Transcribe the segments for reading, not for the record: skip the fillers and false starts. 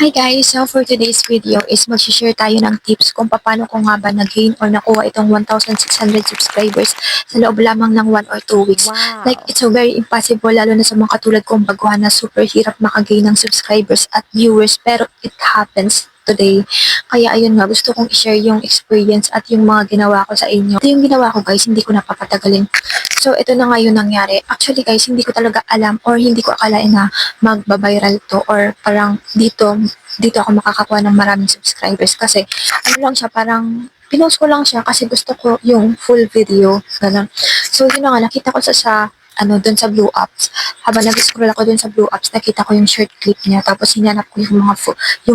Hi guys! So for today's video is mag-share tayo ng tips kung paano ko nga ba nag-gain or nakuha itong 1,600 subscribers sa loob lamang ng 1 or 2 weeks. Like, Wow! it's so very impossible lalo na sa mga katulad kong baguhan na super hirap makagain ng subscribers at viewers, pero it happens today. Kaya ayun nga, gusto kong i-share yung experience at yung mga ginawa ko sa inyo. Ito yung ginawa ko guys, hindi ko napapatagalin. So ito na nga yung nangyari. Actually guys, hindi ko talaga alam or hindi ko akalain na magba-viral to or parang dito ako makakakuha ng maraming subscribers kasi ano lang siya, parang pinost ko lang siya kasi gusto ko yung full video, ganun. So yun na nga, nakita ko sa doon sa Blue Apps. Habang nag-scroll ako doon sa Blue Apps, nakita ko yung short clip niya. Tapos hinanap ko yung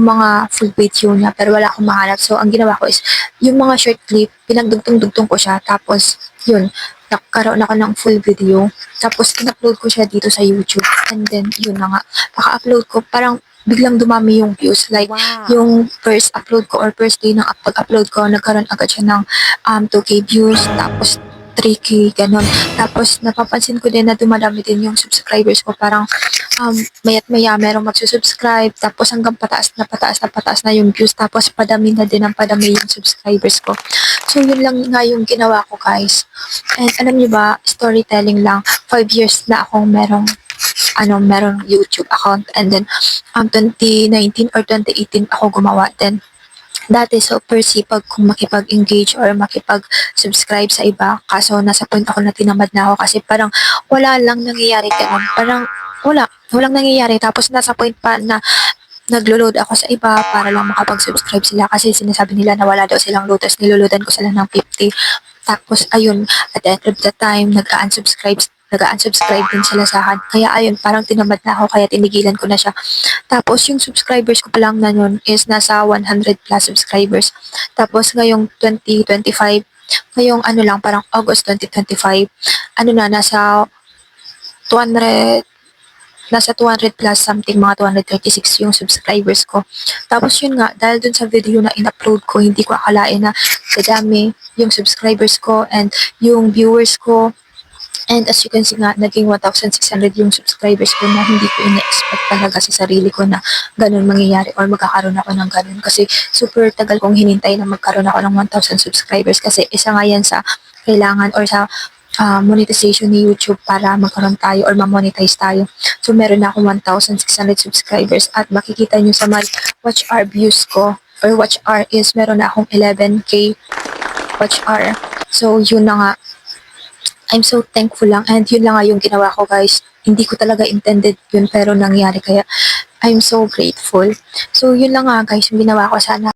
mga full video niya, pero wala akong mahanap. So ang ginawa ko is, yung mga short clip, pinagdugtong-dugtong ko siya. Tapos yun, nagkaroon ako ng full video. Tapos in-upload ko siya dito sa YouTube. And then yun na nga, paka-upload ko, parang biglang dumami yung views. Like, Wow! yung first upload ko or first day ng pag-upload ko, nagkaroon agad siya ng 2K views, tapos 3K, ganun. Tapos, napapansin ko din na dumadami din yung subscribers ko. Parang, maya't maya, merong magsusubscribe, tapos hanggang pataas na pataas na pataas na yung views, tapos padami na din ang padami yung subscribers ko. So, yun lang nga yung ginawa ko, guys. And alam niyo ba, storytelling lang, 5 years na akong merong YouTube account, and then 2019 or 2018 ako gumawa din. Dati super sipag kung makipag-engage or makipag-subscribe sa iba, kaso nasa point ako na tinamad na ako kasi parang wala lang nangyayari, ganun. Parang walang nangyayari, tapos nasa point pa na naglo-load ako sa iba para lang makapag-subscribe sila kasi sinasabi nila na wala daw silang load, tapos niloloadan ko sila ng 50. Tapos ayun, at the end of the time, nag-unsubscribe din sila sa akin. Kaya ayun, parang tinamad na ako kaya tinigilan ko na siya. Tapos yung subscribers ko pa lang na yun is nasa 100 plus subscribers. Tapos ngayong 2025, ngayong parang August 2025, nasa 200 nasa 200 plus something, mga 236 yung subscribers ko. Tapos yun nga, dahil dun sa video na in-upload ko, hindi ko akalain na dadami yung subscribers ko and yung viewers ko. And as you can see nga, naging 1,600 yung subscribers ko na hindi ko ina-expect talaga sa sarili ko na ganun mangyayari or magkakaroon ako ng ganun. Kasi super tagal kong hinintay na magkaroon ako ng 1,000 subscribers kasi isa nga yan sa kailangan or sa monetization ni YouTube para magkaroon tayo or ma-monetize tayo. So meron na akong 1,600 subscribers at makikita nyo sa my watch hour views ko or watch hour is meron na akong 11K watch hour. So yun na nga, I'm so thankful lang, and yun lang nga yung ginawa ko guys. Hindi ko talaga intended yun pero nangyari, kaya I'm so grateful. So yun lang nga guys yung ginawa ko. Sana